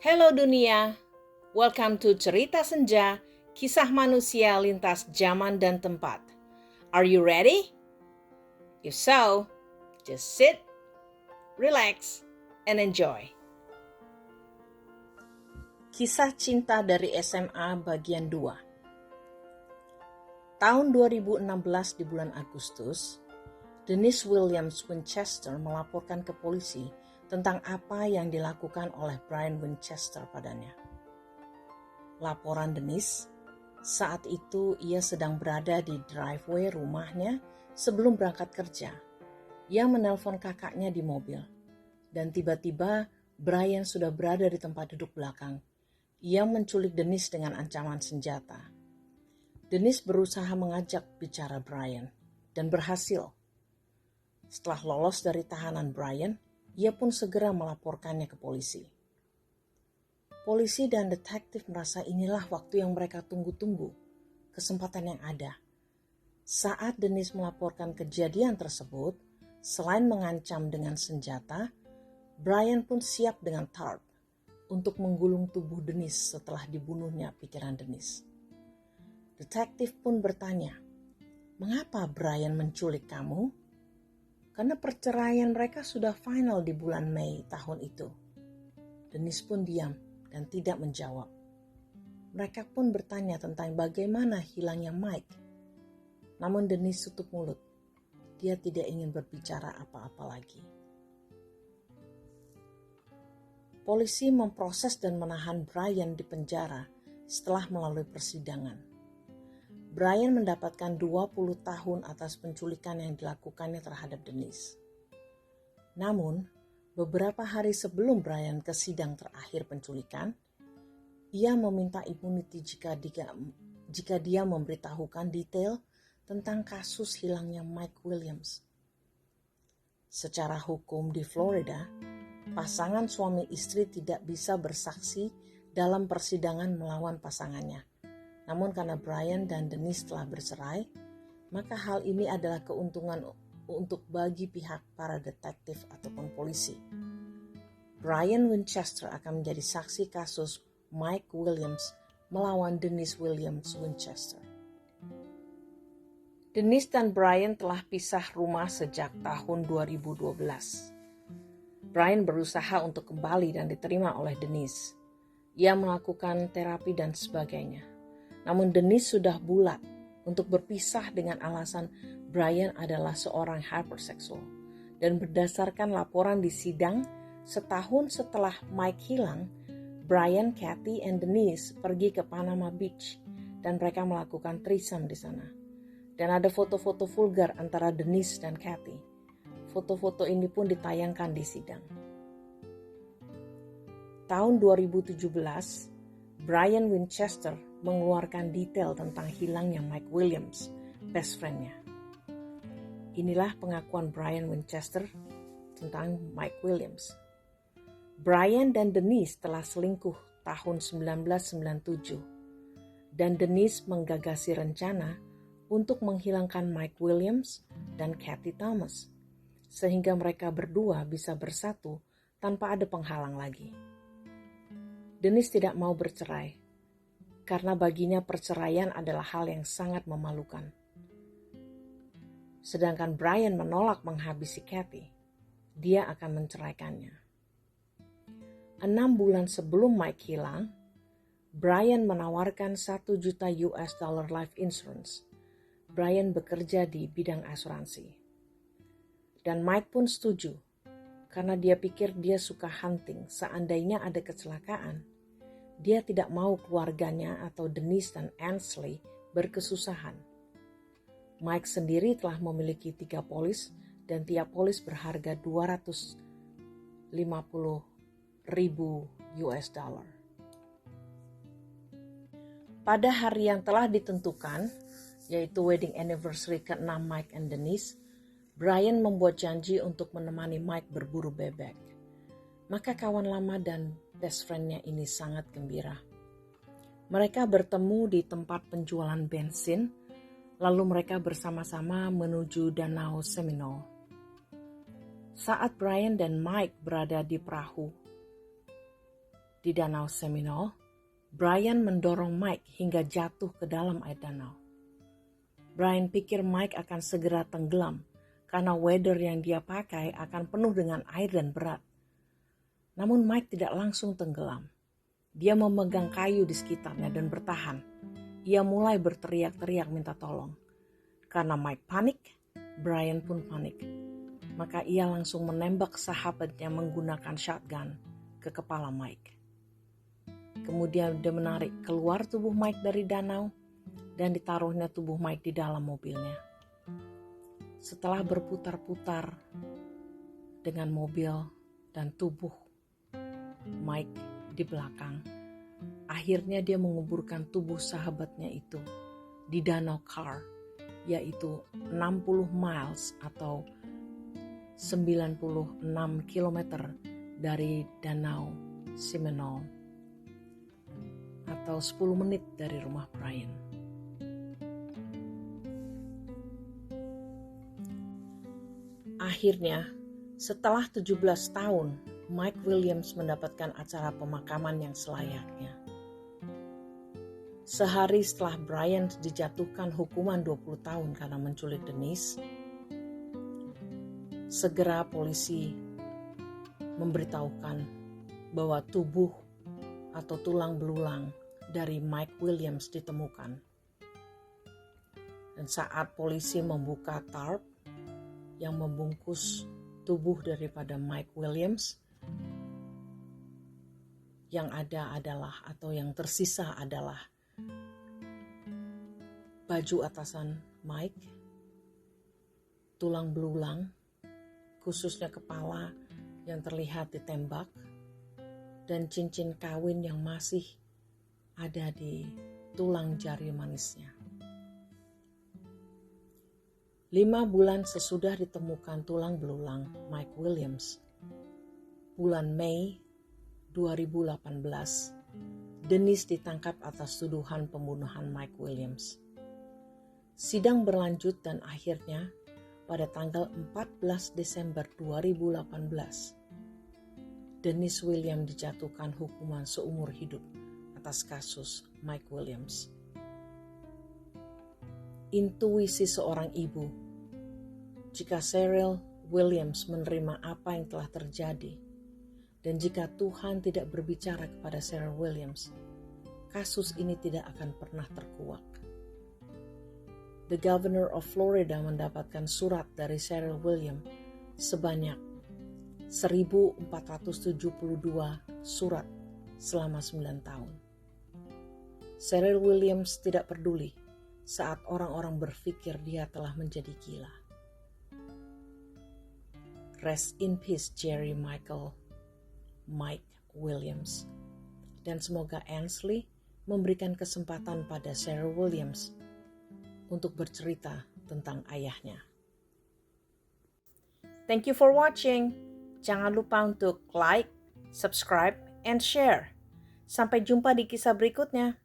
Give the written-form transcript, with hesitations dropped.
Hello dunia, welcome to Cerita Senja, kisah manusia lintas zaman dan tempat. Are you ready? If so, just sit, relax, and enjoy. Kisah cinta dari SMA bagian 2. Tahun 2016 di bulan Agustus, Denise Williams Winchester melaporkan ke polisi tentang apa yang dilakukan oleh Brian Winchester padanya. Laporan Denise, saat itu ia sedang berada di driveway rumahnya sebelum berangkat kerja. Ia menelpon kakaknya di mobil, dan tiba-tiba Brian sudah berada di tempat duduk belakang. Ia menculik Denise dengan ancaman senjata. Denise berusaha mengajak bicara Brian, dan berhasil. Setelah lolos dari tahanan Brian, ia pun segera melaporkannya ke polisi. Polisi dan detektif merasa inilah waktu yang mereka tunggu-tunggu, kesempatan yang ada. Saat Denise melaporkan kejadian tersebut, selain mengancam dengan senjata, Brian pun siap dengan tarp untuk menggulung tubuh Denise setelah dibunuhnya pikiran Denise. Detektif pun bertanya, "Mengapa Brian menculik kamu?" Karena perceraian mereka sudah final di bulan Mei tahun itu. Denise pun diam dan tidak menjawab. Mereka pun bertanya tentang bagaimana hilangnya Mike. Namun Denise tutup mulut. Dia tidak ingin berbicara apa-apa lagi. Polisi memproses dan menahan Brian di penjara setelah melalui persidangan. Brian mendapatkan 20 tahun atas penculikan yang dilakukannya terhadap Denise. Namun, beberapa hari sebelum Brian ke sidang terakhir penculikan, ia meminta immunity jika dia memberitahukan detail tentang kasus hilangnya Mike Williams. Secara hukum di Florida, pasangan suami istri tidak bisa bersaksi dalam persidangan melawan pasangannya. Namun karena Brian dan Denise telah bercerai, maka hal ini adalah keuntungan untuk bagi pihak para detektif ataupun polisi. Brian Winchester akan menjadi saksi kasus Mike Williams melawan Denise Williams Winchester. Denise dan Brian telah pisah rumah sejak tahun 2012. Brian berusaha untuk kembali dan diterima oleh Denise. Ia melakukan terapi dan sebagainya. Namun Denise sudah bulat untuk berpisah dengan alasan Brian adalah seorang hyperseksual. Dan berdasarkan laporan di sidang, setahun setelah Mike hilang, Brian, Kathy, and Denise pergi ke Panama Beach dan mereka melakukan threesome di sana. Dan ada foto-foto vulgar antara Denise dan Kathy. Foto-foto ini pun ditayangkan di sidang. Tahun 2017, Brian Winchester mengeluarkan detail tentang hilangnya Mike Williams, best friend-nya. Inilah pengakuan Brian Winchester tentang Mike Williams. Brian dan Denise telah selingkuh tahun 1997 dan Denise menggagasi rencana untuk menghilangkan Mike Williams dan Kathy Thomas sehingga mereka berdua bisa bersatu tanpa ada penghalang lagi. Denise tidak mau bercerai karena baginya perceraian adalah hal yang sangat memalukan. Sedangkan Brian menolak menghabisi Kathy. Dia akan menceraikannya. 6 bulan sebelum Mike hilang, Brian menawarkan $1 juta life insurance. Brian bekerja di bidang asuransi. Dan Mike pun setuju, karena dia pikir dia suka hunting. Seandainya ada kecelakaan, dia tidak mau keluarganya atau Denise dan Ansley berkesusahan. Mike sendiri telah memiliki 3 polis dan tiap polis berharga $250,000. Pada hari yang telah ditentukan, yaitu wedding anniversary ke-6 Mike and Denise, Brian membuat janji untuk menemani Mike berburu bebek. Maka kawan lama dan best friend-nya ini sangat gembira. Mereka bertemu di tempat penjualan bensin, lalu mereka bersama-sama menuju Danau Seminole. Saat Brian dan Mike berada di perahu, Di Danau Seminole, Brian mendorong Mike hingga jatuh ke dalam air danau. Brian pikir Mike akan segera tenggelam karena wader yang dia pakai akan penuh dengan air dan berat. Namun Mike tidak langsung tenggelam. Dia memegang kayu di sekitarnya dan bertahan. Ia mulai berteriak-teriak minta tolong. Karena Mike panik, Brian pun panik. Maka ia langsung menembak sahabatnya menggunakan shotgun ke kepala Mike. Kemudian dia menarik keluar tubuh Mike dari danau dan ditaruhnya tubuh Mike di dalam mobilnya. Setelah berputar-putar dengan mobil dan tubuh Mike di belakang, akhirnya dia menguburkan tubuh sahabatnya itu di Danau Carr, yaitu 60 miles atau 96 km dari Danau Seminole, atau 10 menit dari rumah Brian. Akhirnya, setelah 17 tahun, Mike Williams mendapatkan acara pemakaman yang selayaknya. Sehari setelah Brian dijatuhkan hukuman 20 tahun karena menculik Denise, segera polisi memberitahukan bahwa tubuh atau tulang belulang dari Mike Williams ditemukan. Dan saat polisi membuka tarp yang membungkus tubuh daripada Mike Williams, yang ada adalah atau yang tersisa adalah baju atasan Mike, tulang belulang, khususnya kepala yang terlihat ditembak, dan cincin kawin yang masih ada di tulang jari manisnya. 5 bulan sesudah ditemukan tulang belulang Mike Williams, bulan Mei 2018, Denise ditangkap atas tuduhan pembunuhan Mike Williams. Sidang berlanjut dan akhirnya pada tanggal 14 Desember 2018, Denise Williams dijatuhkan hukuman seumur hidup atas kasus Mike Williams. Intuisi seorang ibu, jika Cheryl Williams menerima apa yang telah terjadi, dan jika Tuhan tidak berbicara kepada Cheryl Williams, kasus ini tidak akan pernah terkuak. The Governor of Florida mendapatkan surat dari Cheryl Williams sebanyak 1.472 surat selama 9 tahun. Cheryl Williams tidak peduli saat orang-orang berpikir dia telah menjadi gila. Rest in peace Jerry Michael Mike Williams. Dan semoga Ansley memberikan kesempatan pada Cheryl Williams untuk bercerita tentang ayahnya. Thank you for watching. Jangan lupa untuk like, subscribe, and share. Sampai jumpa di kisah berikutnya.